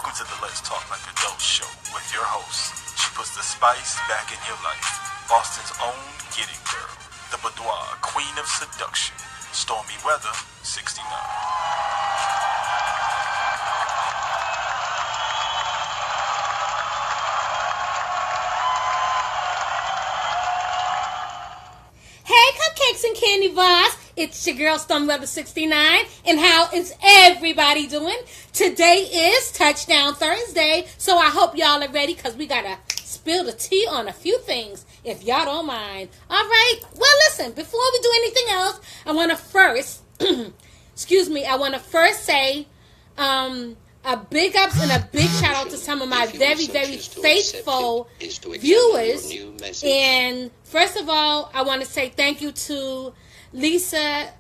Welcome to the Let's Talk Like Adults show with your host. She puts the spice back in your life. Boston's own Getting Girl, the boudoir queen of seduction, Stormy Weather, 69. Hey, cupcakes and candy bars. It's your girl, Stormy Weather 69. And how is everybody doing? Today is Touchdown Thursday. So I hope y'all are ready because we got to spill the tea on a few things, if y'all don't mind. All right. Well, listen, before we do anything else, I want to first, I want to first say a big ups and a big shout out to some of my very, very faithful viewers. And first of all, I want to say thank you to Lisa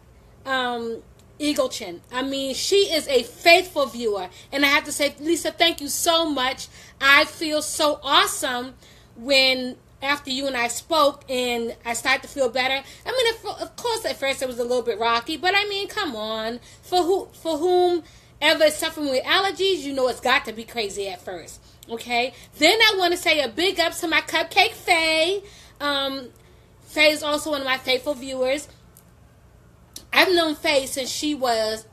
Eaglechin. I mean, she is a faithful viewer. And I have to say, Lisa, thank you so much. I feel so awesome when after you and I spoke and I started to feel better. I mean, of course, at first it was a little bit rocky. But I mean, come on. For whom ever is suffering with allergies, you know it's got to be crazy at first. Okay? Then I want to say a big up to my cupcake Faye. Faye is also one of my faithful viewers. I've known Faye since she was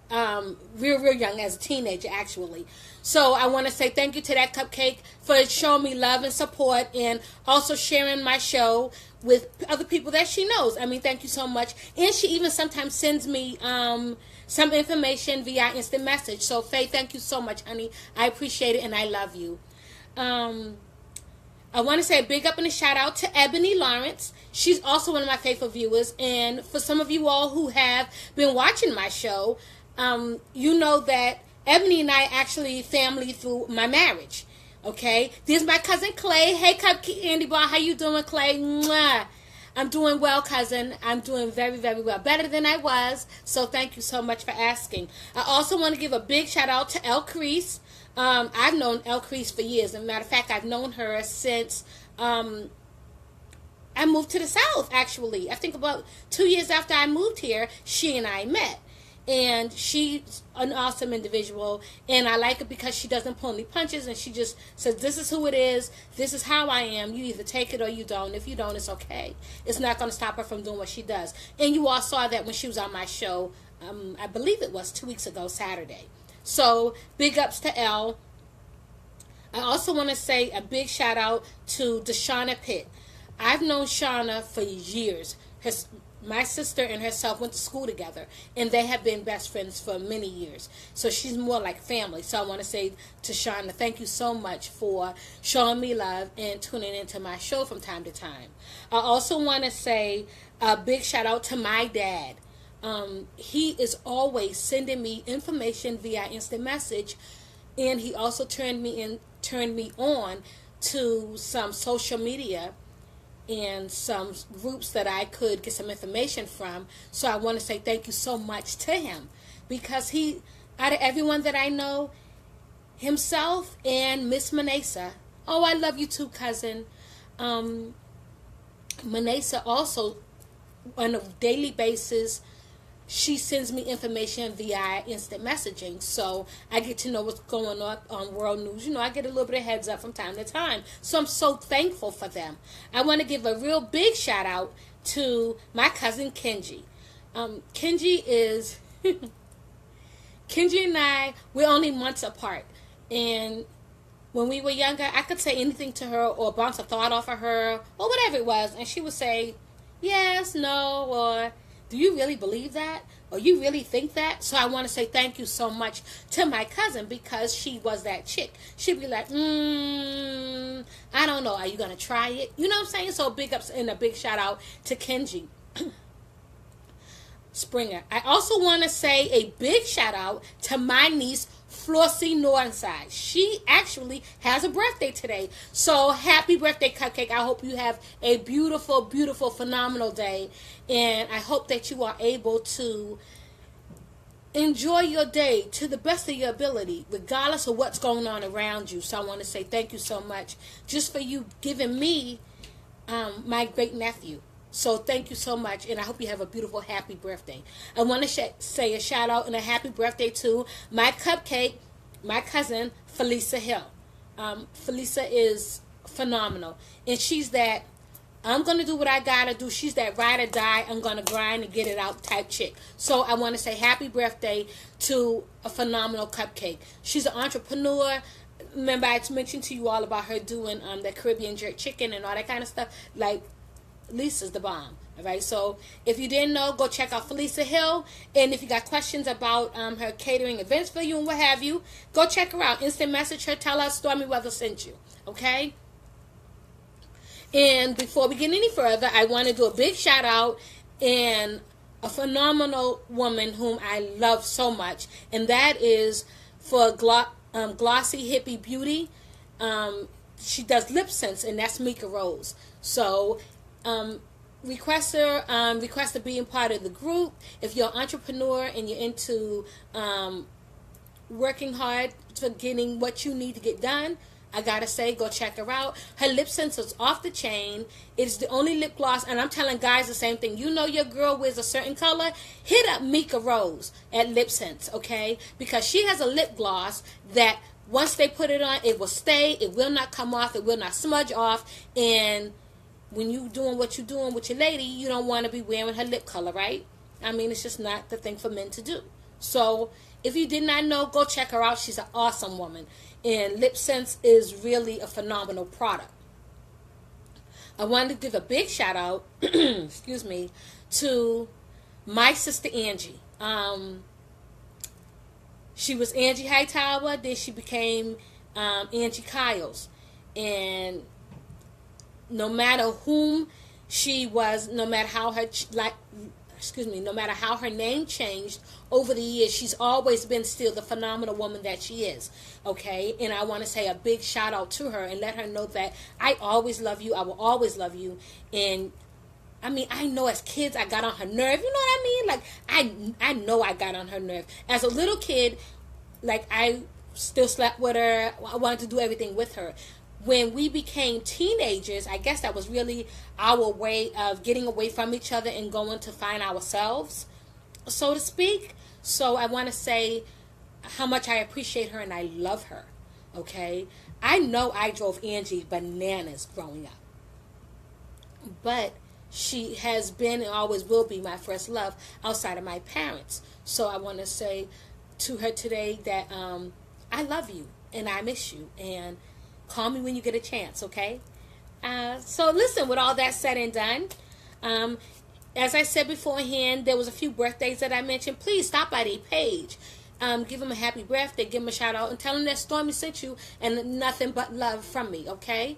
real young, as a teenager, actually. So I want to say thank you to that cupcake for showing me love and support and also sharing my show with other people that she knows. I mean, thank you so much. And she even sometimes sends me some information via instant message. So, Faye, thank you so much, honey. I appreciate it and I love you. I want to say a big up and a shout out to Ebony Lawrence. She's also one of my faithful viewers. And for some of you all who have been watching my show, you know that Ebony and I actually family through my marriage. Okay? This is my cousin Clay. Hey, Cupcake Andy Bar. How you doing, Clay? Mwah. I'm doing well, cousin. I'm doing very, very well. Better than I was. So thank you so much for asking. I also want to give a big shout out to El Crease. I've known El Crease for years. As a matter of fact, I've known her since I moved to the South, actually. I think about 2 years after I moved here, she and I met. And she's an awesome individual. And I like it because she doesn't pull any punches. And she just says, this is who it is. This is how I am. You either take it or you don't. If you don't, it's okay. It's not going to stop her from doing what she does. And you all saw that when she was on my show. I believe it was 2 weeks ago, Saturday. So, big ups to Elle. I also want to say a big shout out to Deshauna Pitt. I've known Shauna for years. My sister and herself went to school together, and they have been best friends for many years. So she's more like family. So I want to say to Shauna, thank you so much for showing me love and tuning into my show from time to time. I also want to say a big shout out to my dad. He is always sending me information via instant message, and he also turned me on to some social media and some groups that I could get some information from. So I want to say thank you so much to him, because he, out of everyone that I know, himself and Miss Manessa. Oh, I love you too, cousin. Manessa also, on a daily basis, she sends me information via instant messaging. So I get to know what's going on world news. You know, I get a little bit of heads up from time to time. So I'm so thankful for them. I want to give a real big shout out to my cousin Kenji. Kenji and I, we're only months apart. And when we were younger, I could say anything to her or bounce a thought off of her or whatever it was. And she would say, yes, no, or do you really believe that? Or you really think that? So I want to say thank you so much to my cousin, because she was that chick. She'd be like, I don't know. Are you going to try it? You know what I'm saying? So big ups and a big shout out to Kenji Springer. I also want to say a big shout out to my niece, Flossie Northside. She actually has a birthday today. So happy birthday, Cupcake. I hope you have a beautiful, beautiful, phenomenal day. And I hope that you are able to enjoy your day to the best of your ability, regardless of what's going on around you. So I want to say thank you so much just for you giving me my great nephew. So thank you so much, and I hope you have a beautiful, happy birthday. I want to say a shout out and a happy birthday to my cupcake, my cousin Felisa Hill. Felisa is phenomenal, and she's that I'm gonna do what I gotta do. She's that ride or die, I'm gonna grind and get it out type chick. So I want to say happy birthday to a phenomenal cupcake. She's an entrepreneur. Remember, I mentioned to you all about her doing the Caribbean jerk chicken and all that kind of stuff. Like, Lisa's the bomb. All right, so if you didn't know, go check out Felisa Hill. And if you got questions about her catering events for you and what have you, go check her out. Instant message her, tell her Stormy Weather sent you. Okay? And before we get any further, I want to do a big shout out and a phenomenal woman whom I love so much, and that is for Glossy Hippie Beauty. She does lip syncs, and that's Mika Rose. So request her being part of the group. If you're an entrepreneur and you're into working hard for getting what you need to get done, I gotta say, go check her out. Her lip sync is off the chain. It's the only lip gloss, and I'm telling guys the same thing. You know your girl wears a certain color, hit up Mika Rose at Lip Sense, okay? Because she has a lip gloss that once they put it on, it will stay, it will not come off, it will not smudge off, and when you doing what you're doing with your lady, you don't want to be wearing her lip color, right? I mean, it's just not the thing for men to do. So if you did not know, go check her out. She's an awesome woman. And Lip Sense is really a phenomenal product. I wanted to give a big shout out, excuse me, to my sister Angie. She was Angie Hightower, then she became Angie Kyles. And no matter whom she was, no matter how her no matter how her name changed over the years, she's always been still the phenomenal woman that she is. Okay, and I want to say a big shout out to her and let her know that I always love you. I will always love you. And I mean, I know as kids I got on her nerve. You know what I mean? Like I know I got on her nerve as a little kid. Like I still slept with her. I wanted to do everything with her. When we became teenagers, I guess that was really our way of getting away from each other and going to find ourselves, so to speak. So I want to say how much I appreciate her and I love her, okay? I know I drove Angie bananas growing up, but she has been and always will be my first love outside of my parents. So I want to say to her today that I love you and I miss you, and call me when you get a chance, okay? So listen, with all that said and done, as I said beforehand, there was a few birthdays that I mentioned. Please stop by their page. Give them a happy birthday, give them a shout out, and tell them that Stormy sent you and nothing but love from me, okay?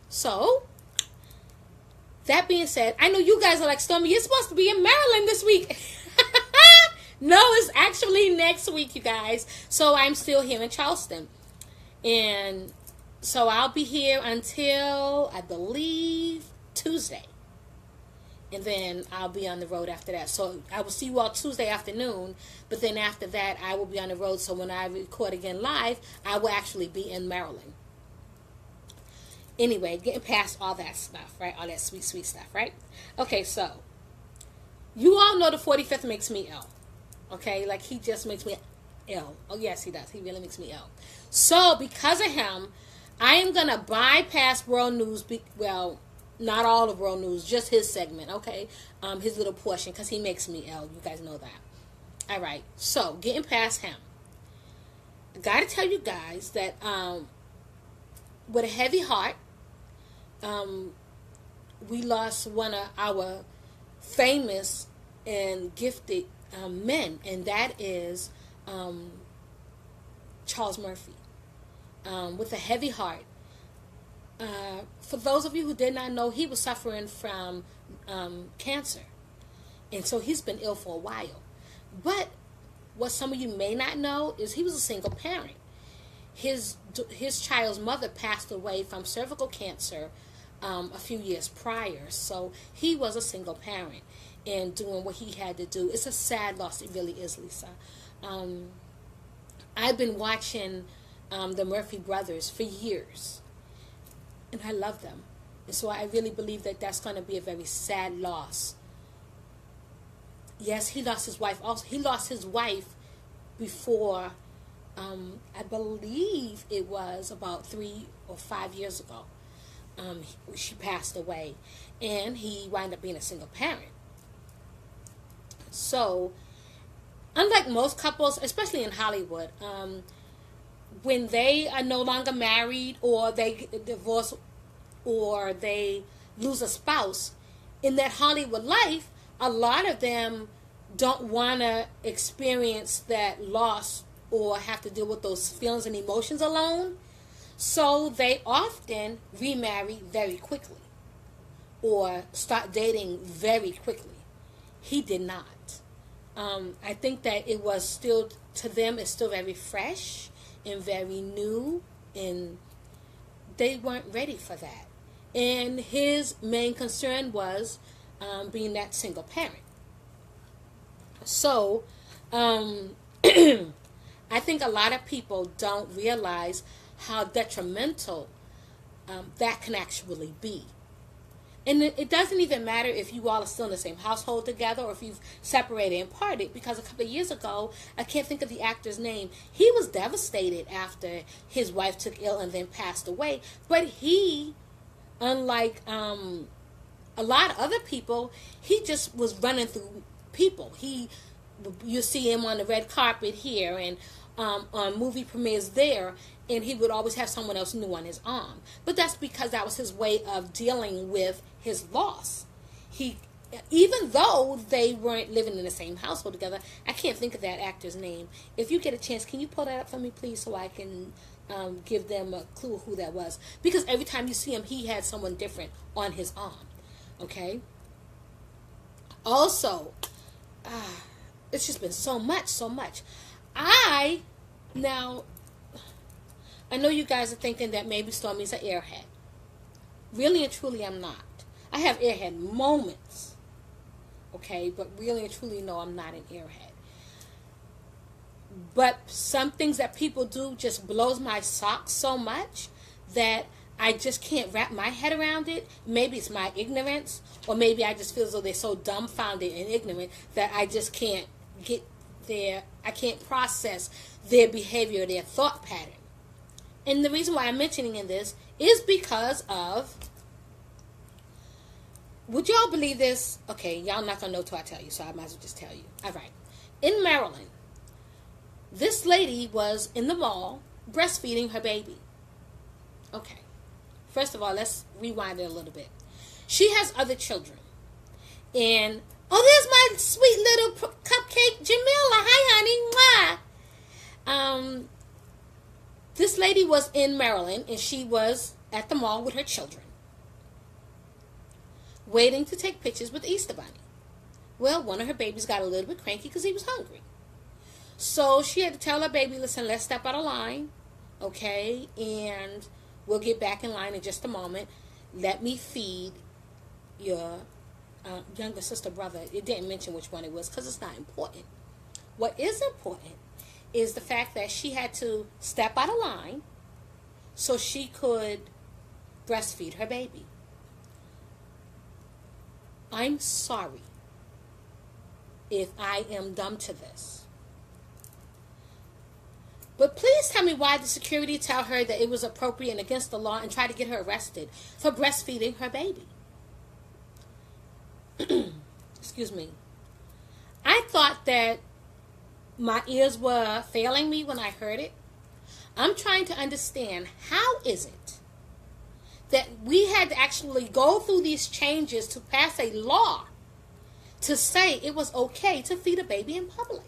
So, that being said, I know you guys are like, Stormy, you're supposed to be in Maryland this week. No, it's actually next week, you guys. So I'm still here in Charleston. And so I'll be here until, I believe, Tuesday. And then I'll be on the road after that. So I will see you all Tuesday afternoon. But then after that, I will be on the road. So when I record again live, I will actually be in Maryland. Anyway, getting past all that stuff, right? All that sweet, sweet stuff, right? Okay, so you all know the 45th makes me ill. Okay? Like, he just makes me ill. Oh, yes, he does. He really makes me ill. So because of him, I am going to bypass world news. Well, not all of world news, just his segment, okay? His little portion, because he makes me ill. You guys know that. All right, so getting past him. I got to tell you guys that with a heavy heart, we lost one of our famous and gifted men, and that is Charles Murphy. With a heavy heart. For those of you who did not know, he was suffering from cancer. And so he's been ill for a while. But what some of you may not know is he was a single parent. His child's mother passed away from cervical cancer a few years prior. So he was a single parent and doing what he had to do. It's a sad loss. It really is, Lisa. I've been watching the Murphy brothers for years, and I love them, and so I really believe that that's going to be a very sad loss. Yes, he lost his wife also. He lost his wife before I believe it was about 3 or 5 years ago. She passed away, and he wound up being a single parent. So, unlike most couples, especially in Hollywood, when they are no longer married, or they divorce, or they lose a spouse, in that Hollywood life, a lot of them don't want to experience that loss or have to deal with those feelings and emotions alone. So they often remarry very quickly or start dating very quickly. He did not. I think that it was still, to them, it's still very fresh and very new, and they weren't ready for that. And his main concern was being that single parent. So, I think a lot of people don't realize how detrimental that can actually be. And it doesn't even matter if you all are still in the same household together or if you've separated and parted, because a couple of years ago, I can't think of the actor's name, he was devastated after his wife took ill and then passed away. But he, unlike a lot of other people, he just was running through people. You see him on the red carpet here and on movie premieres there, and he would always have someone else new on his arm. But that's because that was his way of dealing with his loss. Even though they weren't living in the same household together, I can't think of that actor's name. If you get a chance, can you pull that up for me, please, so I can give them a clue who that was? Because every time you see him, he had someone different on his arm. Okay? Also, it's just been so much. I know you guys are thinking that maybe Stormy's an airhead. Really and truly, I'm not. I have airhead moments, okay? But really and truly, no, I'm not an airhead. But some things that people do just blows my socks so much that I just can't wrap my head around it. Maybe it's my ignorance, or maybe I just feel as though they're so dumbfounded and ignorant that I just can't I can't process their behavior, their thought pattern. And the reason why I'm mentioning in this is because of, would y'all believe this? Okay, y'all not going to know till I tell you, so I might as well just tell you. All right. In Maryland, this lady was in the mall breastfeeding her baby. Okay. First of all, let's rewind it a little bit. She has other children. And, oh, there's my sweet little cupcake, Jamila. Hi, honey. Mwah. This lady was in Maryland, and she was at the mall with her children, waiting to take pictures with the Easter Bunny. Well, one of her babies got a little bit cranky because he was hungry. So she had to tell her baby, listen, let's step out of line, okay, and we'll get back in line in just a moment. Let me feed your younger sister, brother. It didn't mention which one it was because it's not important. What is important is the fact that she had to step out of line so she could breastfeed her baby. I'm sorry if I am dumb to this. But please tell me why the security tell her that it was appropriate and against the law and try to get her arrested for breastfeeding her baby. Excuse me. I thought that my ears were failing me when I heard it. I'm trying to understand, how is it that we had to actually go through these changes to pass a law to say it was okay to feed a baby in public?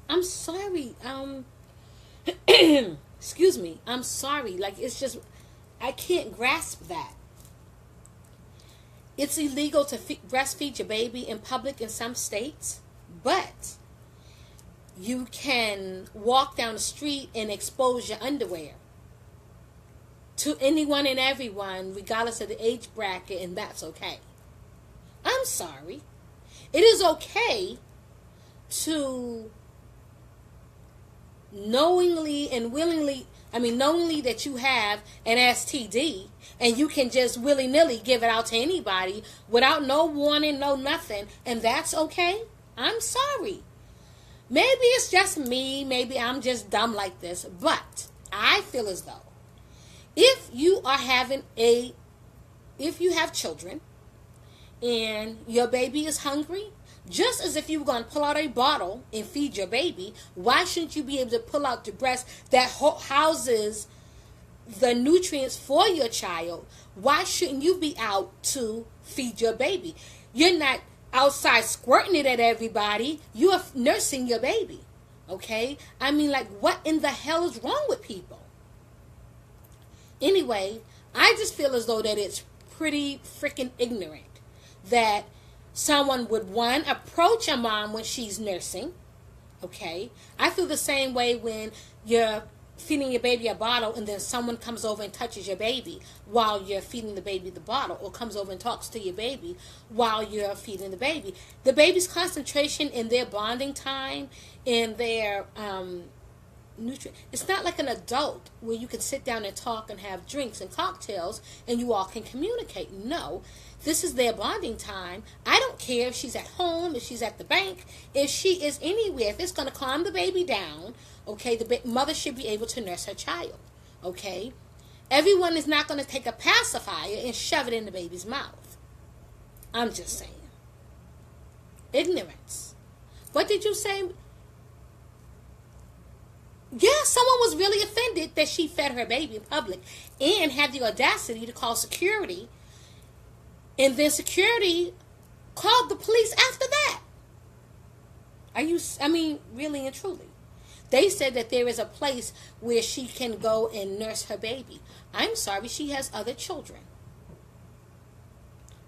I'm sorry. Excuse me. I'm sorry. Like, it's just, I can't grasp that. It's illegal to breastfeed your baby in public in some states, but you can walk down the street and expose your underwear to anyone and everyone, regardless of the age bracket, and that's okay. I'm sorry. It is okay to knowingly that you have an STD and you can just willy-nilly give it out to anybody without no warning, no nothing, and that's okay. I'm sorry. Maybe it's just me. Maybe I'm just dumb like this. But I feel as though if you are having if you have children and your baby is hungry, just as if you were going to pull out a bottle and feed your baby, why shouldn't you be able to pull out the breast that houses the nutrients for your child? Why shouldn't you be out to feed your baby? You're not outside squirting it at everybody. You are nursing your baby. Okay? I mean, like, what in the hell is wrong with people? Anyway, I just feel as though that it's pretty freaking ignorant that someone would, one, approach a mom when she's nursing. Okay? I feel the same way when you're feeding your baby a bottle and then someone comes over and touches your baby while you're feeding the baby the bottle, or comes over and talks to your baby while you're feeding the baby. The baby's concentration in their bonding time, in their nutrient, it's not like an adult where you can sit down and talk and have drinks and cocktails and you all can communicate. No, this is their bonding time. I don't care if she's at home, if she's at the bank, if she is anywhere. If it's going to calm the baby down, okay, the mother should be able to nurse her child. Okay, everyone is not going to take a pacifier and shove it in the baby's mouth. I'm just saying. Ignorance. What did you say? Yeah, someone was really offended that she fed her baby in public and had the audacity to call security. And then security called the police after that. Really and truly. They said that there is a place where she can go and nurse her baby. I'm sorry, she has other children.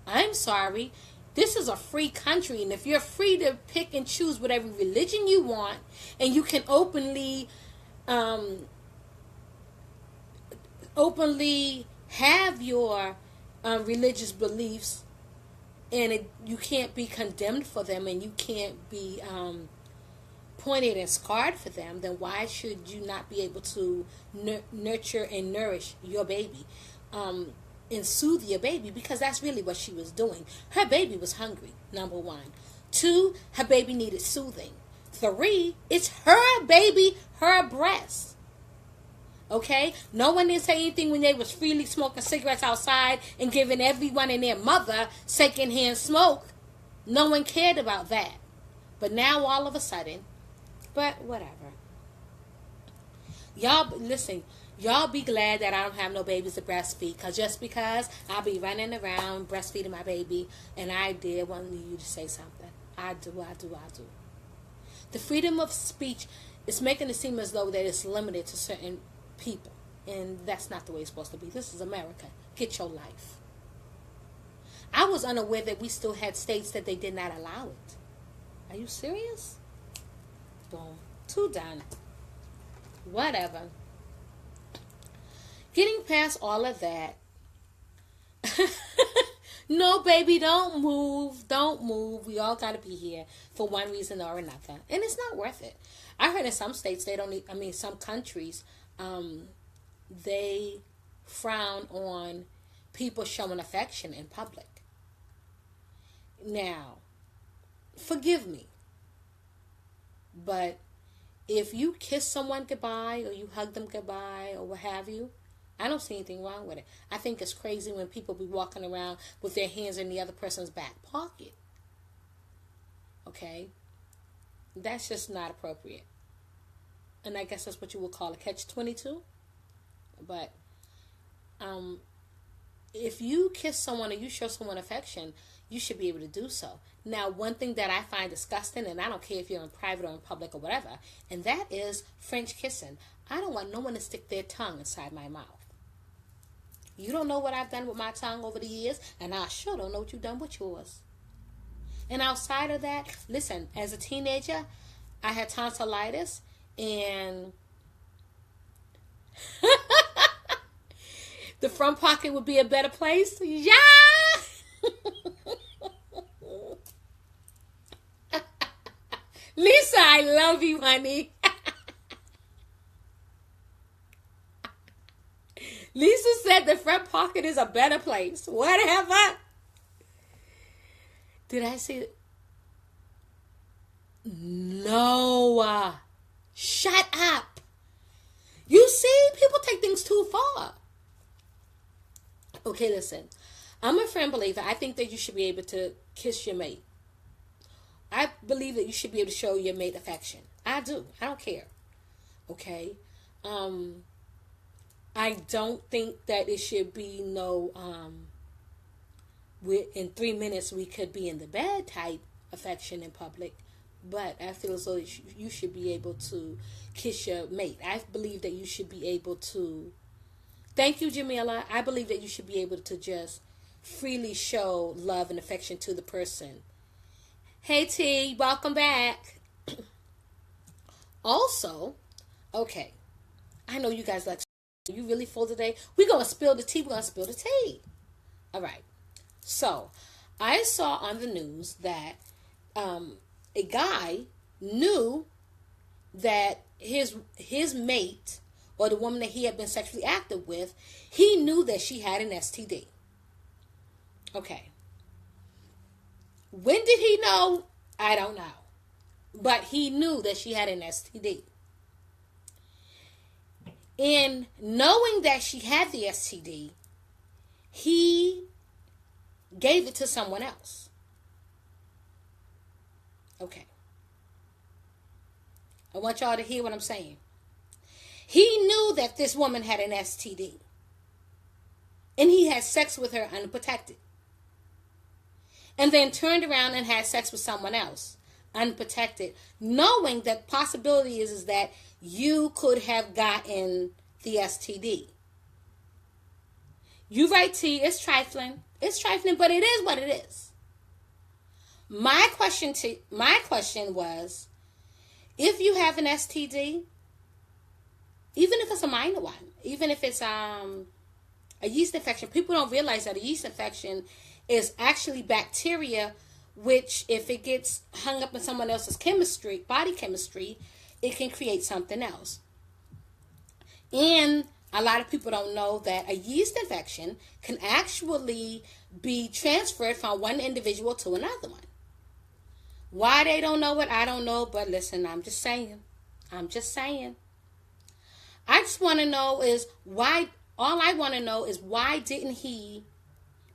I'm sorry. This is a free country, and if you're free to pick and choose whatever religion you want, and you can openly have your religious beliefs, and you can't be condemned for them, and you can't be pointed and scarred for them, then why should you not be able to nurture and nourish your baby and soothe your baby? Because that's really what she was doing. Her baby was hungry, number one. 2, her baby needed soothing. 3, it's her baby, her breast. Okay? No one didn't say anything when they was freely smoking cigarettes outside and giving everyone and their mother secondhand smoke. No one cared about that. But now all of a sudden, but whatever. Y'all, listen, y'all be glad that I don't have no babies to breastfeed. because I'll be running around breastfeeding my baby, and I did want you to say something. I do. The freedom of speech is making it seem as though that it's limited to certain people. And that's not the way it's supposed to be. This is America. Get your life. I was unaware that we still had states that they did not allow it. Are you serious? Boom. Too done. Whatever. Getting past all of that. No, baby, don't move. Don't move. We all got to be here for one reason or another. And it's not worth it. I heard in some states, some countries, they frown on people showing affection in public. Now, forgive me, but if you kiss someone goodbye or you hug them goodbye or what have you, I don't see anything wrong with it. I think it's crazy when people be walking around with their hands in the other person's back pocket. Okay? That's just not appropriate. And I guess that's what you would call a catch-22. But if you kiss someone or you show someone affection, you should be able to do so. Now, one thing that I find disgusting, and I don't care if you're in private or in public or whatever, and that is French kissing. I don't want no one to stick their tongue inside my mouth. You don't know what I've done with my tongue over the years, and I sure don't know what you've done with yours. And outside of that, listen, as a teenager, I had tonsillitis, and the front pocket would be a better place. Yeah! Lisa, I love you, honey. Lisa said the front pocket is a better place. Whatever. Did I say it? No, Shut up. You see, people take things too far. Okay, listen. I'm a firm believer. I think that you should be able to kiss your mate. I believe that you should be able to show your mate affection. I do. I don't care. Okay? I don't think that it should be no, in 3 minutes we could be in the bed type affection in public. But I feel as though you should be able to kiss your mate. I believe that you should be able to. Thank you, Jamila. I believe that you should be able to just freely show love and affection to the person. Hey, T, welcome back. Also, okay, I know you guys like, you really full today? We're going to spill the tea. We're going to spill the tea. All right. So, I saw on the news that a guy knew that his mate, or the woman that he had been sexually active with, he knew that she had an STD. Okay. When did he know? I don't know. But he knew that she had an STD. In knowing that she had the STD, he gave it to someone else. Okay. I want y'all to hear what I'm saying. He knew that this woman had an STD. And he had sex with her unprotected. And then turned around and had sex with someone else, unprotected, knowing that possibility is that you could have gotten the STD. You right, T, it's trifling. It's trifling, but it is what it is. My question was, if you have an STD, even if it's a minor one, even if it's a yeast infection, people don't realize that a yeast infection is actually bacteria, which if it gets hung up in someone else's chemistry, body chemistry, it can create something else. And a lot of people don't know that a yeast infection can actually be transferred from one individual to another one. Why they don't know it, I don't know, but listen, I'm just saying. I just want to know is why, all I want to know is why didn't he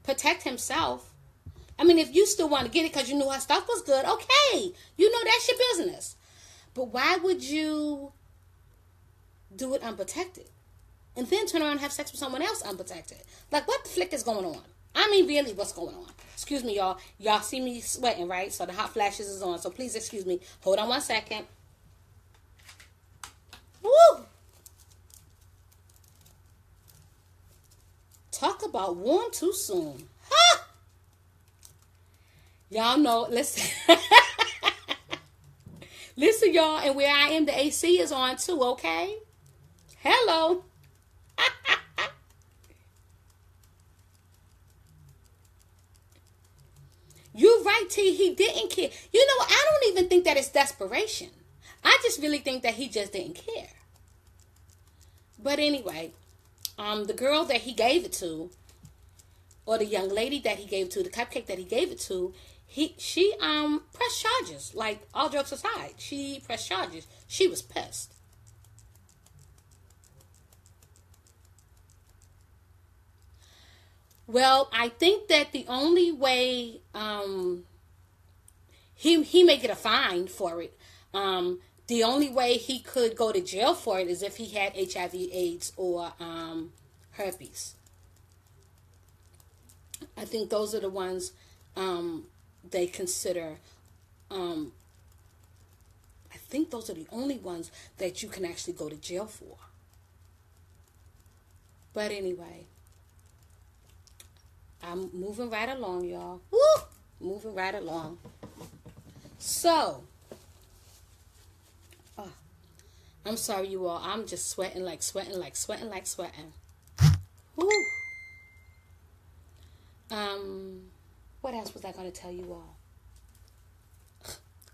protect himself? I mean, if you still want to get it because you knew her stuff was good, okay. You know that's your business. But why would you do it unprotected? And then turn around and have sex with someone else unprotected? Like, what the flick is going on? I mean, really, what's going on? Excuse me, y'all. Y'all see me sweating, right? So the hot flashes is on. So please excuse me. Hold on 1 second. Woo! Talk about warm too soon. Ha! Y'all know, listen. Listen, y'all, and where I am, the AC is on too, okay? Hello. You're right, T. He didn't care. You know what? I don't even think that it's desperation. I just really think that he just didn't care. But anyway, the girl that he gave it to, or the young lady that he gave it to, the cupcake that he gave it to, she pressed charges. Like, all jokes aside, she pressed charges. She was pissed. Well, I think that the only way he may get a fine for it. The only way he could go to jail for it is if he had HIV/AIDS or herpes. I think those are the ones they consider. I think those are the only ones that you can actually go to jail for. But anyway, I'm moving right along, y'all. Woo! Moving right along. So, I'm sorry, you all. I'm just sweating. Woo! What else was I going to tell you all?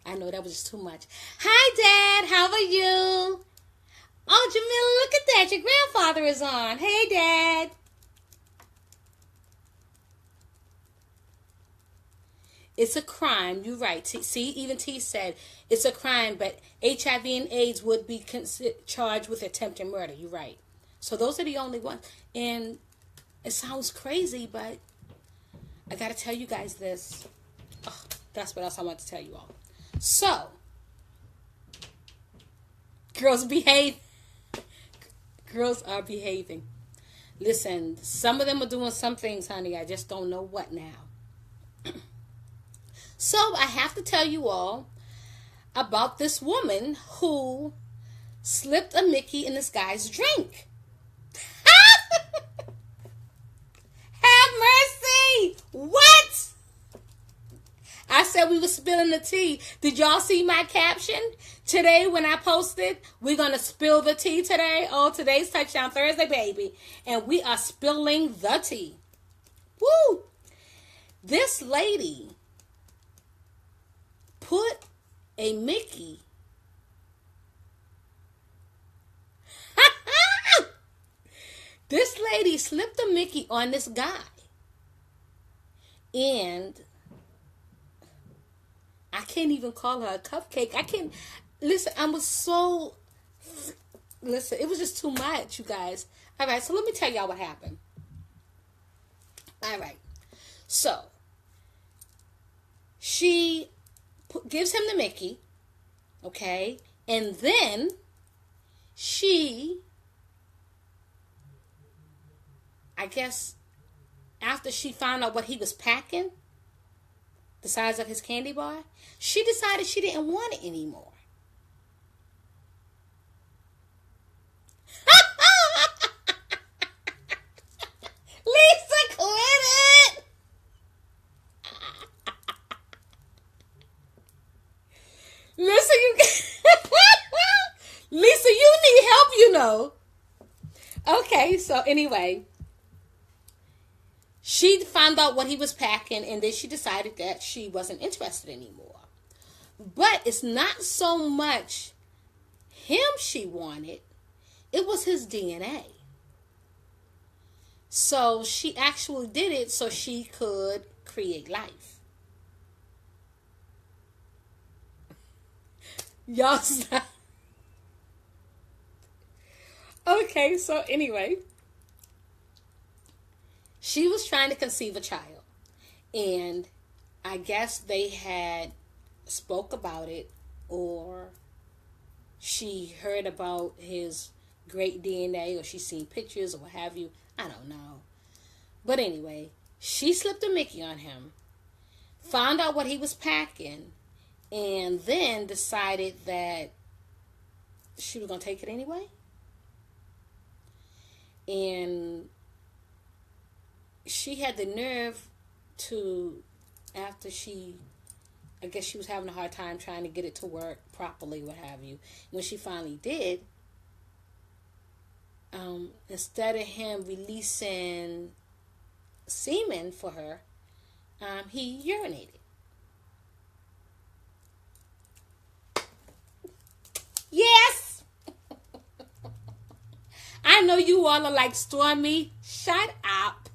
I know that was just too much. Hi, Dad. How are you? Oh, Jamila, look at that. Your grandfather is on. Hey, Dad. It's a crime. You're right. See, even T said it's a crime, but HIV and AIDS would be charged with attempted murder. You're right. So those are the only ones. And it sounds crazy, but I got to tell you guys this. Oh, that's what else I want to tell you all. So, girls behave. Girls are behaving. Listen, some of them are doing some things, honey. I just don't know what now. So, I have to tell you all about this woman who slipped a Mickey in this guy's drink. Have mercy! What? I said we were spilling the tea. Did y'all see my caption? Today when I posted, we're going to spill the tea today. Oh, today's Touchdown Thursday, baby. And we are spilling the tea. Woo! This lady put a Mickey. This lady slipped a Mickey on this guy. And I can't even call her a cupcake. I can't. Listen, I was so. Listen, it was just too much, you guys. All right, so let me tell y'all what happened. All right. So, she gives him the Mickey. Okay. And then she, I guess, after she found out what he was packing, the size of his candy bar, she decided she didn't want it anymore. Lisa, quit it! Lisa, Lisa, you need help, you know. Okay, so anyway, she found out what he was packing, and then she decided that she wasn't interested anymore. But it's not so much him she wanted, it was his DNA. So she actually did it so she could create life. Y'all stop. Okay, so anyway, she was trying to conceive a child, and I guess they had spoke about it, or she heard about his great DNA, or she seen pictures or what have you. I don't know. But anyway, she slipped a Mickey on him, found out what he was packing, and then decided that she was going to take it anyway. And she had the nerve to, after I guess she was having a hard time trying to get it to work properly, what have you. When she finally did, instead of him releasing semen for her, he urinated. Yes! I know you all are like, Stormy, shut up.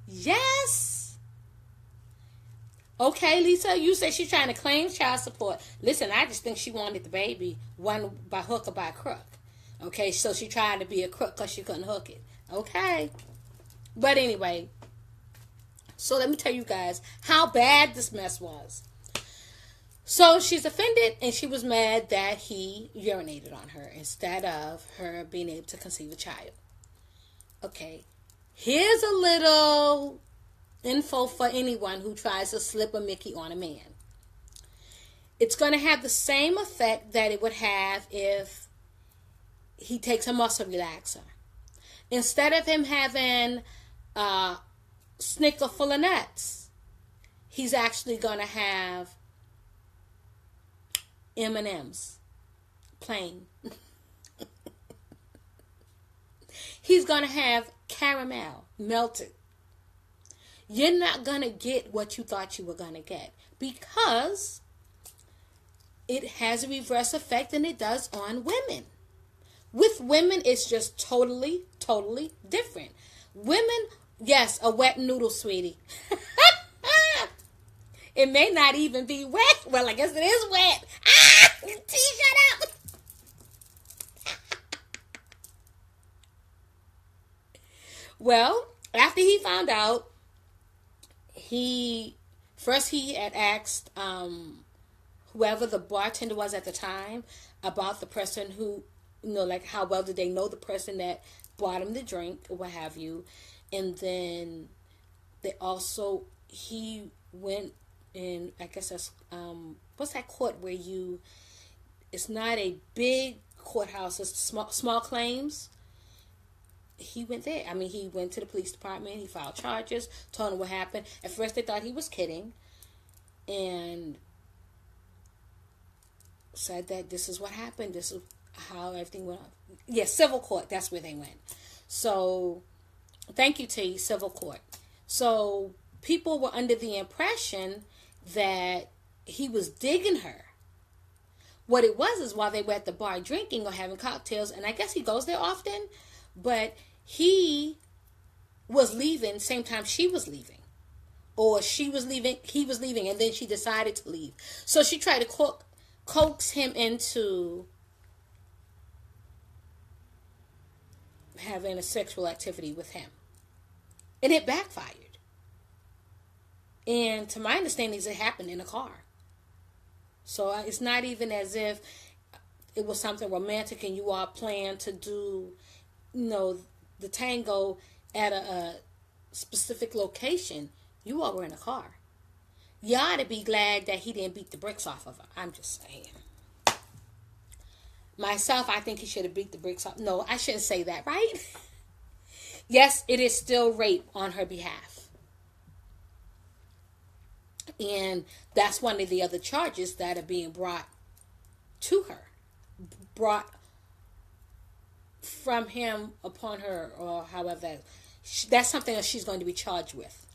Yes. Okay, Lisa, you said she's trying to claim child support. Listen, I just think she wanted the baby, one by hook or by crook. Okay, so she tried to be a crook because she couldn't hook it. Okay. But anyway, so let me tell you guys how bad this mess was. So she's offended, and she was mad that he urinated on her instead of her being able to conceive a child. Okay, here's a little info for anyone who tries to slip a Mickey on a man. It's going to have the same effect that it would have if he takes a muscle relaxer. Instead of him having a Snicker full of nuts, he's actually going to have M&Ms, plain. He's going to have caramel, melted. You're not going to get what you thought you were going to get because it has a reverse effect, and it does on women. With women, it's just totally, totally different. Women, yes, a wet noodle, sweetie. It may not even be wet. Well, I guess it is wet. Ah! T, shut up. Well, after he found out, he had asked whoever the bartender was at the time about the person who, like how well did they know the person that bought him the drink or what have you. And then he went in, I guess that's, what's that court where it's not a big courthouse, it's small claims. He went there. I mean, he went to the police department. He filed charges, told them what happened. At first, they thought he was kidding, and said that this is what happened. This is how everything went. Yeah, civil court. That's where they went. So, thank you, T. Civil court. So, people were under the impression that he was digging her. What it was is while they were at the bar drinking or having cocktails, and I guess he goes there often, but he was leaving same time she was leaving. Or she was leaving, he was leaving, and then she decided to leave. So she tried to coax him into having a sexual activity with him. And it backfired. And to my understanding, it happened in a car. So it's not even as if it was something romantic and you all planned to do, the tango at a specific location. You all were in a car. You ought to be glad that he didn't beat the bricks off of her. I'm just saying. Myself, I think he should have beat the bricks off. No, I shouldn't say that, right? Yes, it is still rape on her behalf. And that's one of the other charges that are being brought to her. Brought from him upon her, or however that's something that she's going to be charged with,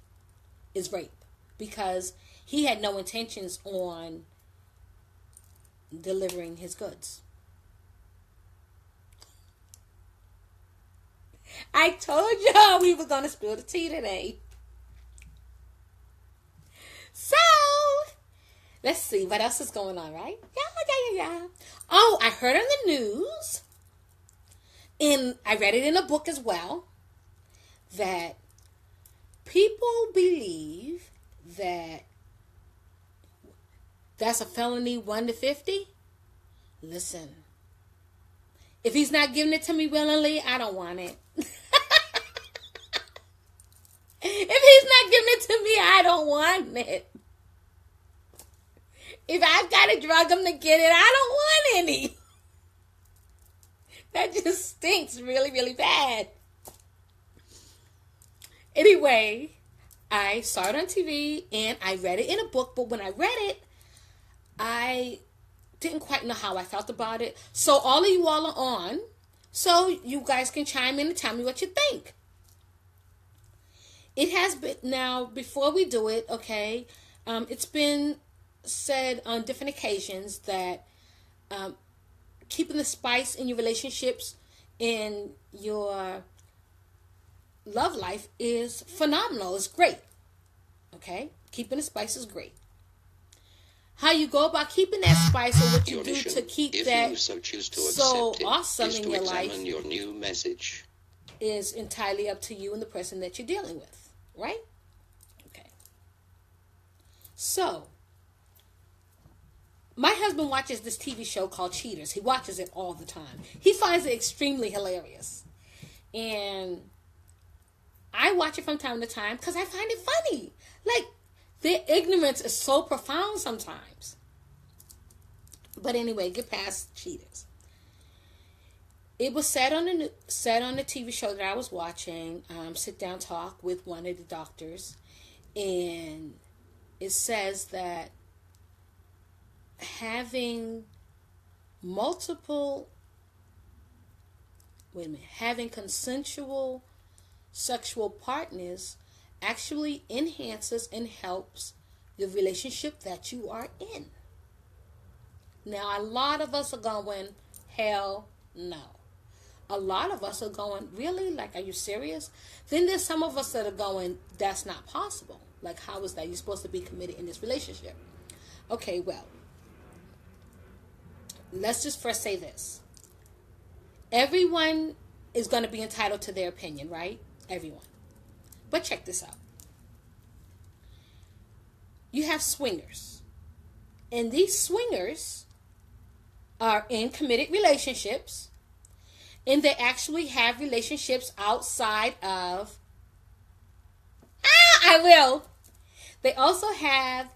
is rape, because he had no intentions on delivering his goods. I told y'all we were going to spill the tea today. So, let's see what else is going on, right? Yeah. Oh, I heard on the news, and I read it in a book as well, that people believe that that's a felony 1 to 50. Listen, if he's not giving it to me willingly, I don't want it. If he's not giving it to me, I don't want it. If I've got to drug him to get it, I don't want any. That just stinks really, really bad. Anyway, I saw it on TV and I read it in a book, but when I read it, I didn't quite know how I felt about it. So all of you all are on, so you guys can chime in and tell me what you think. It has been, now, before we do it, okay, it's been said on different occasions that keeping the spice in your relationships, in your love life, is phenomenal. It's great. Okay? Keeping the spice is great. How you go about keeping that spice, or what you do to keep that so awesome in your life, your new message, is entirely up to you and the person that you're dealing with. Right? Okay. So, my husband watches this TV show called Cheaters. He watches it all the time. He finds it extremely hilarious. And I watch it from time to time because I find it funny. Like, their ignorance is so profound sometimes. But anyway, get past Cheaters. It was said on the TV show that I was watching, Sit Down Talk with one of the doctors, and it says that having having consensual sexual partners actually enhances and helps the relationship that you are in. Now, a lot of us are going, hell no. A lot of us are going, really? Like, are you serious? Then there's some of us that are going, that's not possible. Like, how is that? You're supposed to be committed in this relationship. Okay, well, let's just first say this. Everyone is going to be entitled to their opinion, right? Everyone. But check this out. You have swingers. And these swingers are in committed relationships. And they actually have relationships outside of... I will! They also have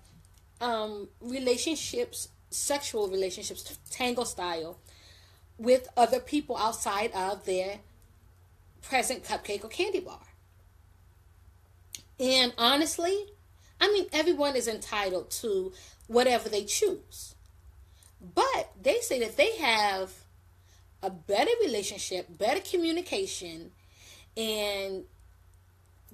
relationships, sexual relationships, tango style, with other people outside of their present cupcake or candy bar. And honestly, I mean, everyone is entitled to whatever they choose. But they say that they have a better relationship, better communication, and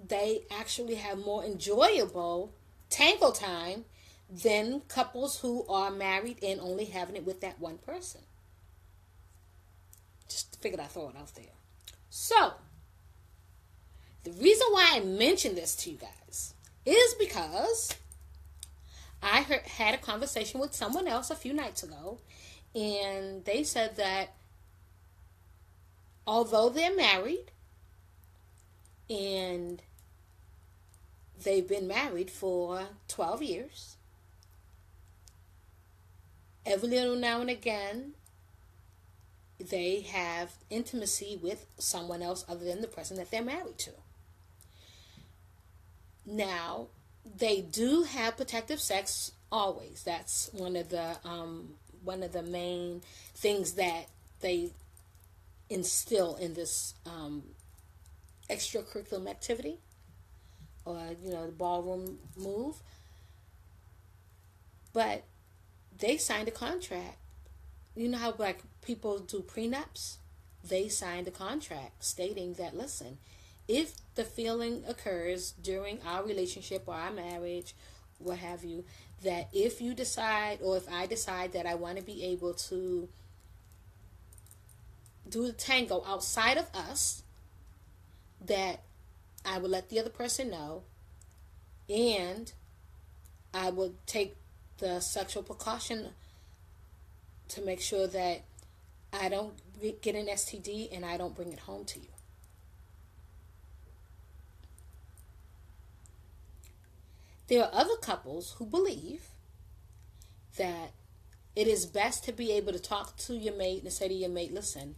they actually have more enjoyable tango time than couples who are married and only having it with that one person. Just figured I'd throw it out there. So, the reason why I mention this to you guys is because I had a conversation with someone else a few nights ago, and they said that although they're married and they've been married for 12 years, every little now and again, they have intimacy with someone else other than the person that they're married to. Now, they do have protective sex always. That's one of the main things that they instill in this extracurricular activity, or the ballroom move. But they signed a contract. You know how like people do prenups? They signed a contract stating that, listen, if the feeling occurs during our relationship or our marriage, what have you, that if you decide, or if I decide that I want to be able to do the tango outside of us, that I will let the other person know, and I will take the sexual precaution to make sure that I don't get an STD and I don't bring it home to you. There are other couples who believe that it is best to be able to talk to your mate and say to your mate, listen,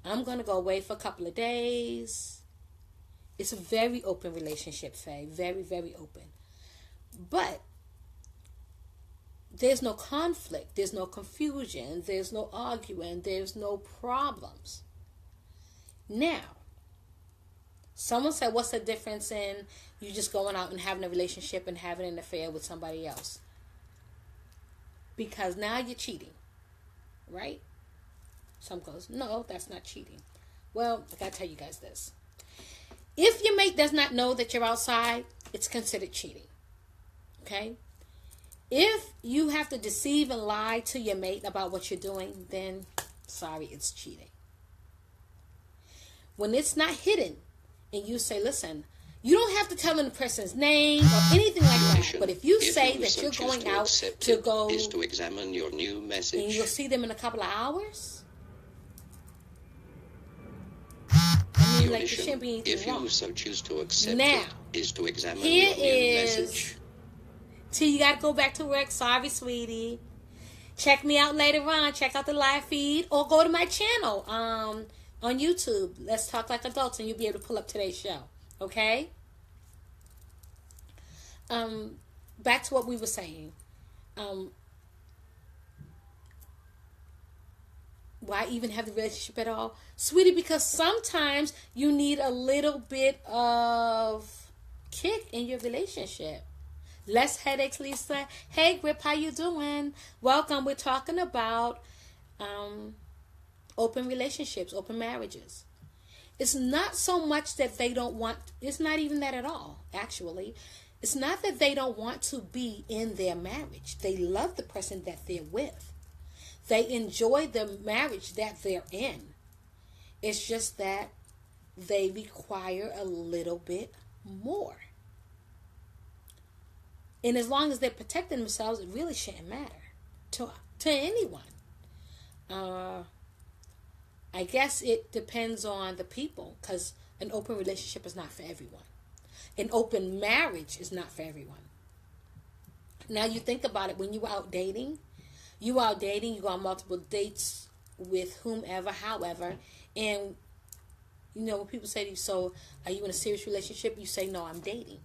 I'm going to go away for a couple of days. It's a very open relationship, Faye. Very, very open. But there's no conflict. There's no confusion. There's no arguing. There's no problems. Now, someone said, what's the difference in you just going out and having a relationship and having an affair with somebody else? Because now you're cheating, right? Some goes, no, that's not cheating. Well, I gotta tell you guys this. If your mate does not know that you're outside, it's considered cheating. Okay? If you have to deceive and lie to your mate about what you're doing, then sorry, it's cheating. When it's not hidden and you say, listen, you don't have to tell them the person's name or anything like that. But if you say that you're going out to go is to examine your new message, and you'll see them in a couple of hours, your like, mission, there shouldn't be anything if wrong. you so choose to accept Now, it, is to examine here your new is message. T, you gotta go back to work. Sorry, sweetie. Check me out later on. Check out the live feed or go to my channel on YouTube. Let's Talk Like Adults, and you'll be able to pull up today's show. Okay? Back to what we were saying. Why even have the relationship at all? Sweetie, because sometimes you need a little bit of kick in your relationship. Less headaches, Lisa. Hey, Grip, how you doing? Welcome. We're talking about open relationships, open marriages. It's not so much that they don't want, it's not even that at all, actually. It's not that they don't want to be in their marriage. They love the person that they're with. They enjoy the marriage that they're in. It's just that they require a little bit more. And as long as they're protecting themselves, it really shouldn't matter to anyone. I guess it depends on the people, because an open relationship is not for everyone. An open marriage is not for everyone. Now you think about it, when you out dating, you go on multiple dates with whomever, however, and you know, when people say to you, so are you in a serious relationship? You say, no, I'm dating.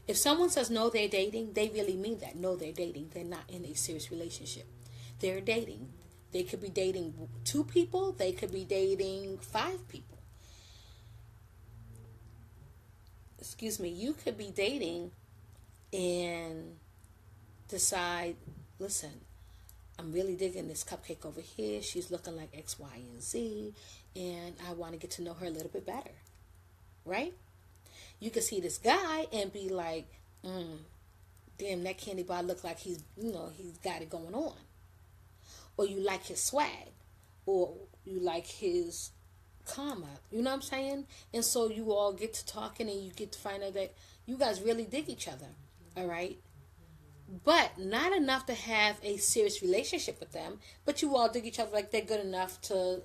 If someone says no, they're dating, they really mean that. No, they're dating. They're not in a serious relationship. They're dating. They could be dating 2 people. They could be dating 5 people. Excuse me. You could be dating and decide, listen, I'm really digging this cupcake over here. She's looking like X, Y, and Z. And I want to get to know her a little bit better. Right? You can see this guy and be like, damn, that candy bar look like he's got it going on. Or you like his swag. Or you like his karma. You know what I'm saying? And so you all get to talking and you get to find out that you guys really dig each other. All right? But not enough to have a serious relationship with them. But you all dig each other like they're good enough to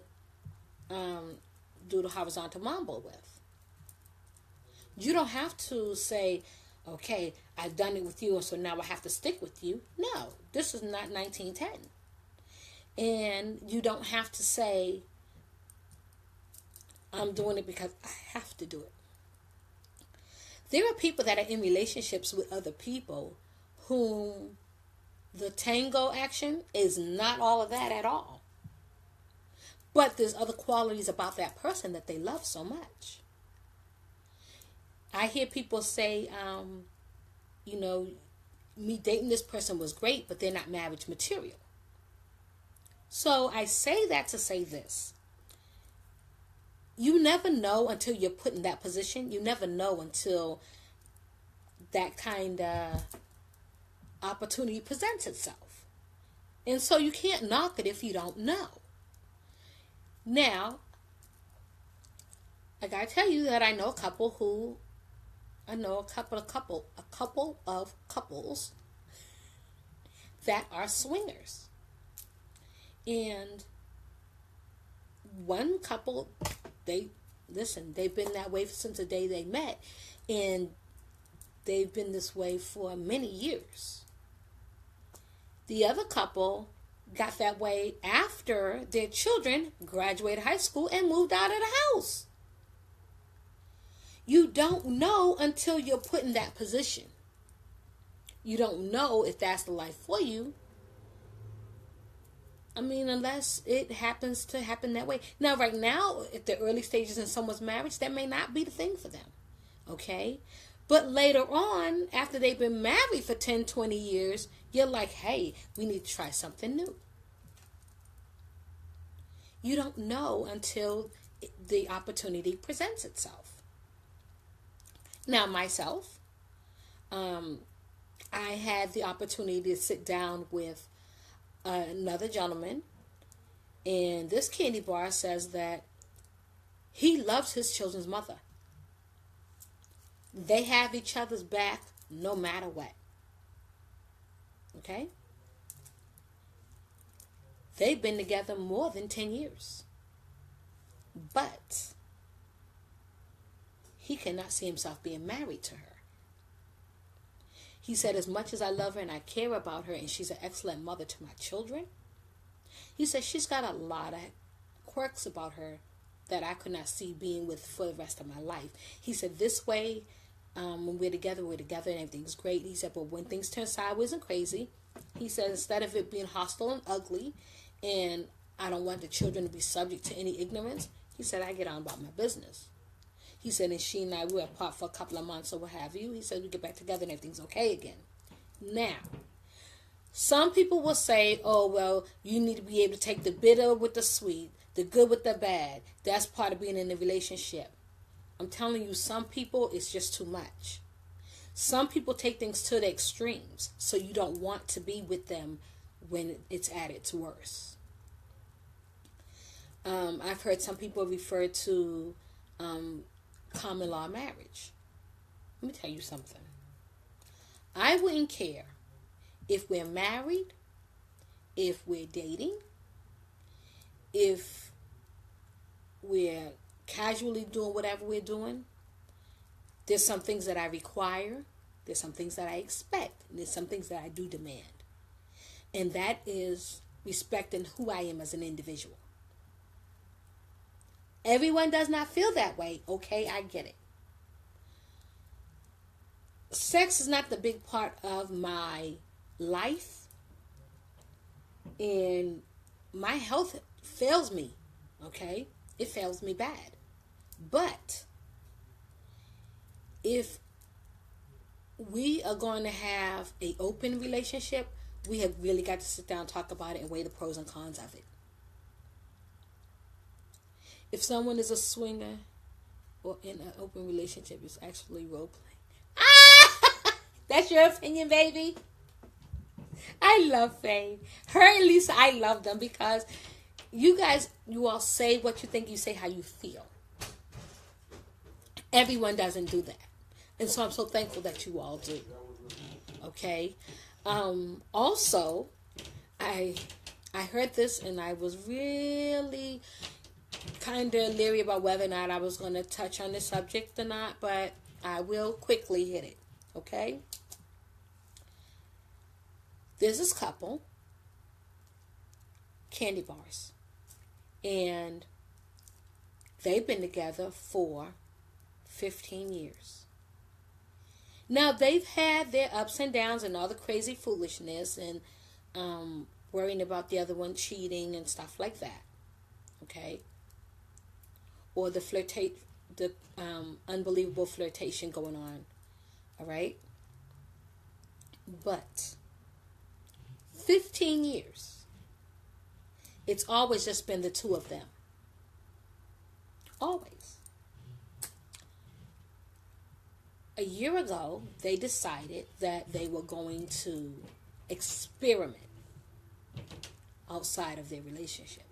do the horizontal mambo with. You don't have to say, okay, I've done it with you, and so now I have to stick with you. No, this is not 1910. And you don't have to say, I'm doing it because I have to do it. There are people that are in relationships with other people whom the tango action is not all of that at all. But there's other qualities about that person that they love so much. I hear people say, me dating this person was great, but they're not marriage material. So I say that to say this. You never know until you're put in that position. You never know until that kind of opportunity presents itself. And so you can't knock it if you don't know. Now, I gotta tell you that I know a couple of couples that are swingers. And one couple, they've been that way since the day they met. And they've been this way for many years. The other couple got that way after their children graduated high school and moved out of the house. You don't know until you're put in that position. You don't know if that's the life for you. I mean, unless it happens to happen that way. Now, right now, at the early stages in someone's marriage, that may not be the thing for them. Okay? But later on, after they've been married for 10, 20 years, you're like, hey, we need to try something new. You don't know until the opportunity presents itself. Now, myself, I had the opportunity to sit down with another gentleman, and this candy bar says that he loves his children's mother. They have each other's back no matter what. Okay? They've been together more than 10 years. But he cannot see himself being married to her. He said, as much as I love her and I care about her and she's an excellent mother to my children, he said she's got a lot of quirks about her that I could not see being with for the rest of my life. He said, this way, when we're together and everything's great. He said, but when things turn sideways and crazy, he said, instead of it being hostile and ugly, and I don't want the children to be subject to any ignorance, he said, I get on about my business. He said, and she and I were apart for a couple of months or what have you. He said, we get back together and everything's okay again. Now, some people will say, oh, well, you need to be able to take the bitter with the sweet, the good with the bad. That's part of being in a relationship. I'm telling you, some people, it's just too much. Some people take things to the extremes, so you don't want to be with them when it's at its worst. I've heard some people refer to common law marriage. Let me tell you something. I wouldn't care if we're married, if we're dating, if we're casually doing whatever we're doing. There's some things that I require. There's some things that I expect. And there's some things that I do demand. And that is respecting who I am as an individual. Everyone does not feel that way. Okay, I get it. Sex is not the big part of my life. And my health fails me. Okay? It fails me bad. But if we are going to have an open relationship, we have really got to sit down and talk about it and weigh the pros and cons of it. If someone is a swinger or in an open relationship, it's actually role playing. That's your opinion, baby. I love Faye. Her and Lisa, I love them because you all say what you think, you say how you feel. Everyone doesn't do that. And so I'm so thankful that you all do. Okay? Also, I heard this and I was really kind of leery about whether or not I was going to touch on this subject or not, but I will quickly hit it. Okay? There's this couple, candy bars, and they've been together for 15 years. Now, they've had their ups and downs and all the crazy foolishness and worrying about the other one cheating and stuff like that. Okay? Or the unbelievable flirtation going on. All right? But 15 years. It's always just been the two of them. Always. A year ago, they decided that they were going to experiment outside of their relationship.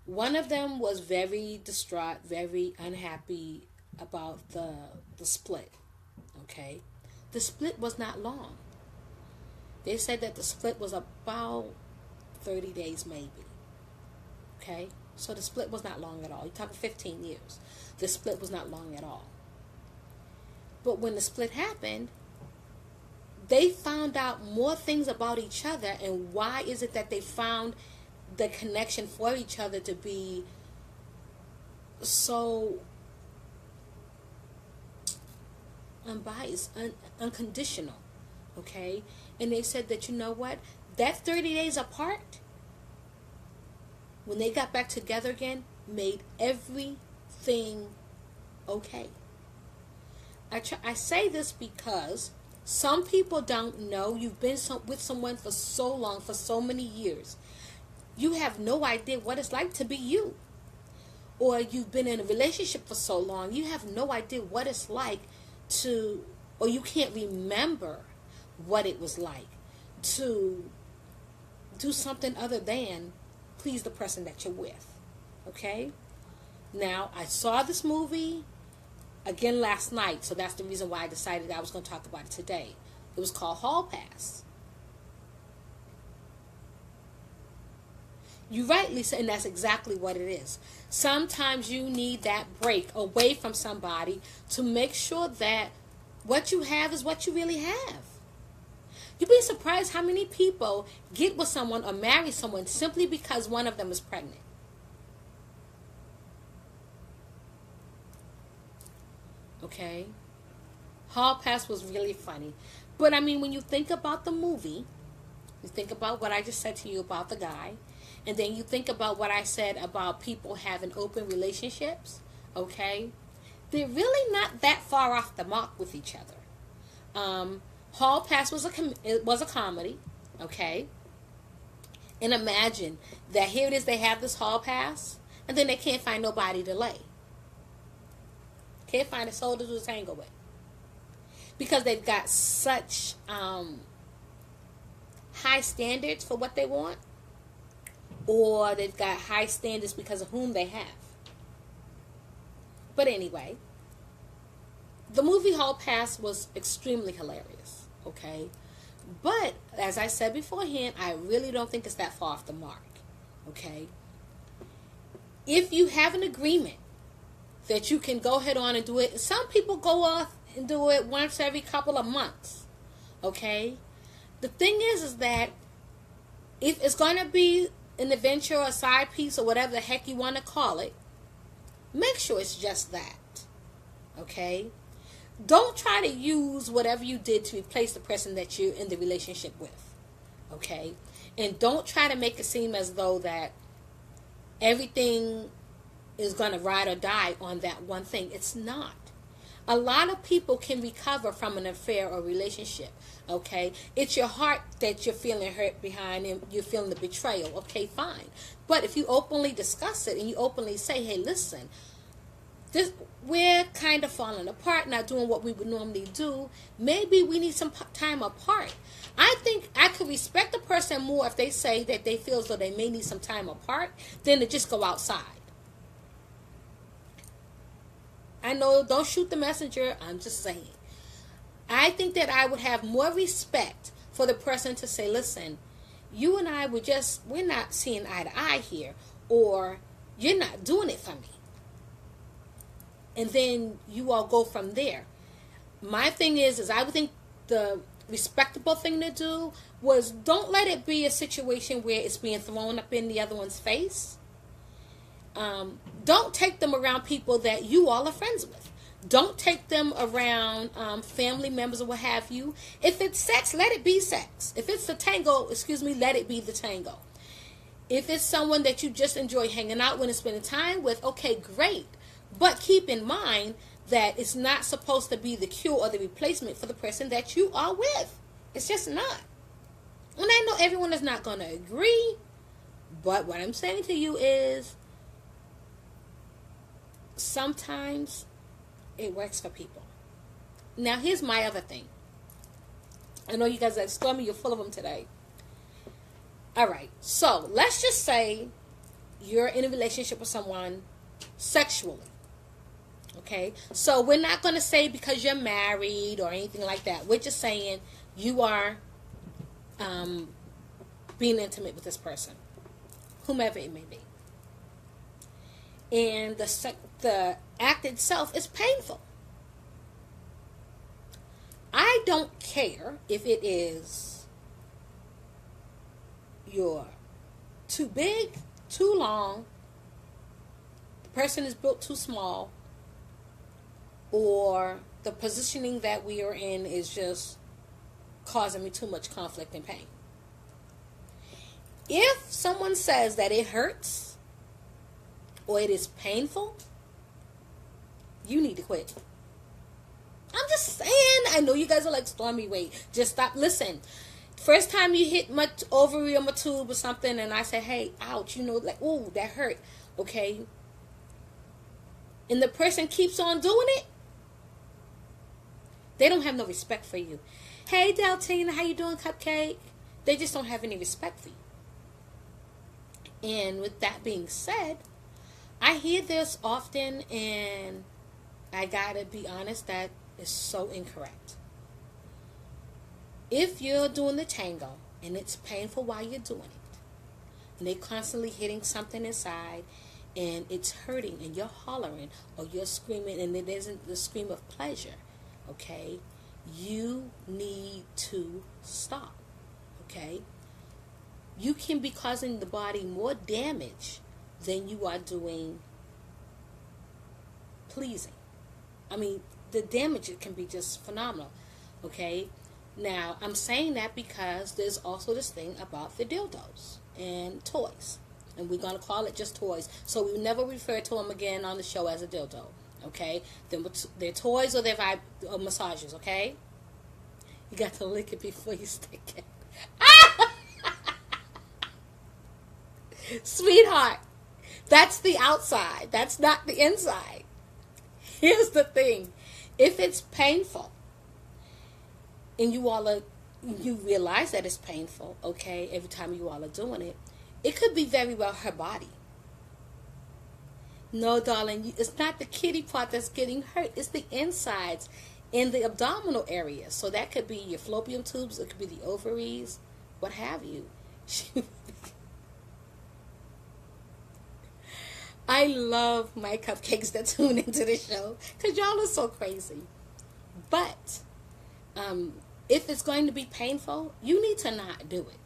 One of them was very distraught, very unhappy about the split. Okay? The split was not long. They said that the split was about 30 days maybe. Okay? So the split was not long at all. You're talking 15 years. The split was not long at all. But when the split happened, they found out more things about each other. And why is it that they found the connection for each other to be so unbiased, unconditional? Okay? And they said that, you know what? That 30 days apart, when they got back together again, made everything okay. I say this because some people don't know. You've been with someone for so long, for so many years. You have no idea what it's like to be you. Or you've been in a relationship for so long, you have no idea what it's like to, or you can't remember what it was like to do something other than please the person that you're with. Okay? Now, I saw this movie again last night, so that's the reason why I decided I was going to talk about it today. It was called Hall Pass. You're right, Lisa, and that's exactly what it is. Sometimes you need that break away from somebody to make sure that what you have is what you really have. You'd be surprised how many people get with someone or marry someone simply because one of them is pregnant. Okay? Hall Pass was really funny. But I mean, when you think about the movie, you think about what I just said to you about the guy, and then you think about what I said about people having open relationships, okay? They're really not that far off the mark with each other. Hall Pass was a comedy, okay? And imagine that here it is, they have this Hall Pass, and then they can't find nobody to lay. Can't find a soul to tangle with. Because they've got such high standards for what they want, or they've got high standards because of whom they have. But anyway, the movie Hall Pass was extremely hilarious, okay? But, as I said beforehand, I really don't think it's that far off the mark, okay? If you have an agreement that you can go ahead on and do it, some people go off and do it once every couple of months, okay? The thing is that if it's going to be an adventure or a side piece or whatever the heck you want to call it, make sure it's just that, okay? Don't try to use whatever you did to replace the person that you're in the relationship with, okay? And don't try to make it seem as though that everything is going to ride or die on that one thing. It's not. A lot of people can recover from an affair or relationship, okay? It's your heart that you're feeling hurt behind and you're feeling the betrayal, okay, fine. But if you openly discuss it and you openly say, hey, listen, we're kind of falling apart, not doing what we would normally do. Maybe we need some time apart. I think I could respect a person more if they say that they feel as though they may need some time apart than to just go outside. I know, don't shoot the messenger. I'm just saying. I think that I would have more respect for the person to say, listen, you and I we're not seeing eye to eye here, or you're not doing it for me. And then you all go from there. My thing is I would think the respectable thing to do was don't let it be a situation where it's being thrown up in the other one's face. Don't take them around people that you all are friends with. Don't take them around family members or what have you. If it's sex, let it be sex. If it's the tango, let it be the tango. If it's someone that you just enjoy hanging out with and spending time with, okay, great. But keep in mind that it's not supposed to be the cure or the replacement for the person that you are with. It's just not. And I know everyone is not going to agree, but what I'm saying to you is sometimes it works for people. Now, here's my other thing. I know you guys are Stormy, you're full of them today. All right, so let's just say you're in a relationship with someone sexually. Okay, so we're not going to say because you're married or anything like that. We're just saying you are being intimate with this person, whomever it may be. And the act itself is painful. I don't care if it is you're too big, too long, the person is built too small, or the positioning that we are in is just causing me too much conflict and pain. If someone says that it hurts or it is painful, you need to quit. I'm just saying. I know you guys are like, Stormy, wait, just stop. Listen, first time you hit my ovary or my tube or something and I say, hey, ouch, like, ooh, that hurt, okay? And the person keeps on doing it, they don't have no respect for you. Hey, Deltina, how you doing, Cupcake? They just don't have any respect for you. And with that being said, I hear this often, and I gotta be honest, that is so incorrect. If you're doing the tango, and it's painful while you're doing it, and they're constantly hitting something inside, and it's hurting, and you're hollering, or you're screaming, and it isn't the scream of pleasure, okay, you need to stop, okay? You can be causing the body more damage than you are doing pleasing. I mean, the damage can be just phenomenal, okay? Now, I'm saying that because there's also this thing about the dildos and toys. And we're going to call it just toys. So we never refer to them again on the show as a dildo. Okay? They're toys or they're massages, okay? You got to lick it before you stick it. Sweetheart, that's the outside. That's not the inside. Here's the thing. If it's painful, and you realize that it's painful, okay, every time you all are doing it, it could be very well her body. No, darling, it's not the kitty part that's getting hurt. It's the insides in the abdominal area. So that could be your fallopian tubes. It could be the ovaries, what have you. I love my cupcakes that tune into the show because y'all are so crazy. But if it's going to be painful, you need to not do it.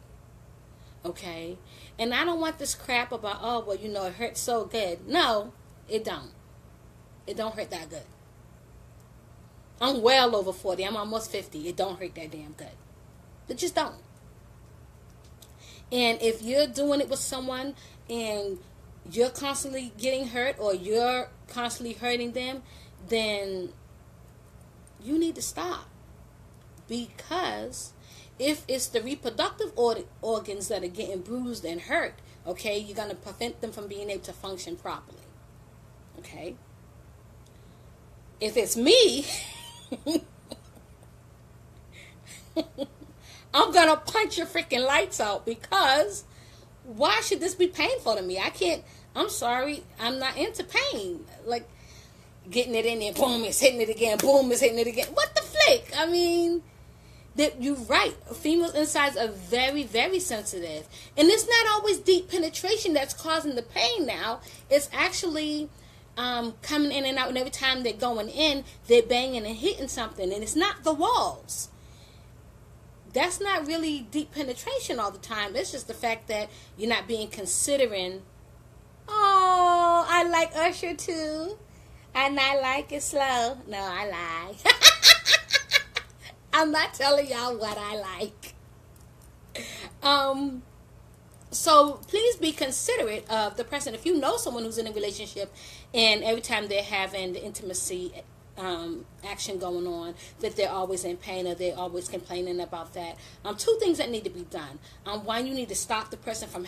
Okay? And I don't want this crap about, oh, well, you know, it hurts so good. No, it don't. It don't hurt that good. I'm well over 40. I'm almost 50. It don't hurt that damn good. It just don't. And if you're doing it with someone and you're constantly getting hurt or you're constantly hurting them, then you need to stop. Because if it's the reproductive organs that are getting bruised and hurt, okay, you're going to prevent them from being able to function properly. Okay? If it's me, I'm going to punch your freaking lights out because why should this be painful to me? I'm sorry, I'm not into pain. Like, getting it in there, boom, it's hitting it again, boom, it's hitting it again. What the flick? I mean, you're right. Females' insides are very, very sensitive. And it's not always deep penetration that's causing the pain now. It's actually coming in and out, and every time they're going in, they're banging and hitting something. And it's not the walls. That's not really deep penetration all the time. It's just the fact that you're not being considering, oh, I like Usher too. And I like it slow. No, I lie. I'm not telling y'all what I like. So please be considerate of the person. If you know someone who's in a relationship and every time they're having the intimacy action going on, that they're always in pain or they're always complaining about that. Two things that need to be done. One, you need to stop the person from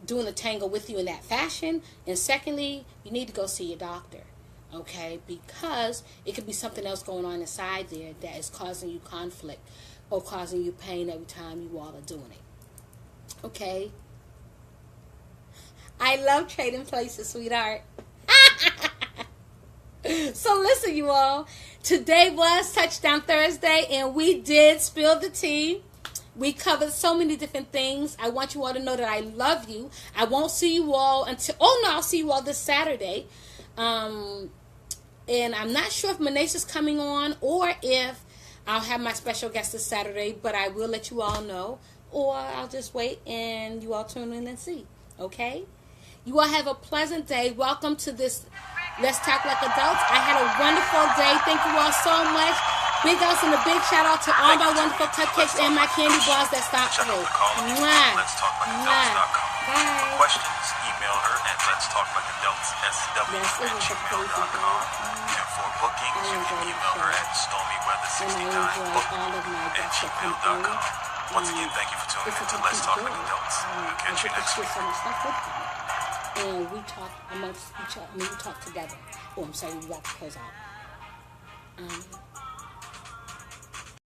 doing the tango with you in that fashion. And secondly, you need to go see your doctor. Okay, because it could be something else going on inside there that is causing you conflict or causing you pain every time you all are doing it. Okay? I love trading places, sweetheart. So listen, you all. Today was Touchdown Thursday, and we did spill the tea. We covered so many different things. I want you all to know that I love you. I won't see you all I'll see you all this Saturday. And I'm not sure if Manesha's coming on or if I'll have my special guest this Saturday, but I will let you all know. Or I'll just wait and you all tune in and see. Okay? You all have a pleasant day. Welcome to this Let's Talk Like Adults. I had a wonderful day. Thank you all so much. Big ups and a big shout out to all my wonderful cupcakes and my candy bars that stopped through. Mwah. Mwah. Bye. Questions, email her at letstalklikeadults@gmail.com. And for bookings, you can email her at stormyweather69book@gmail.com. Once again, thank you for tuning in to Let's Talk Like Adults. We'll catch you next week. And we talk amongst each other. I mean, we talk together. Oh, I'm sorry, we got to close out.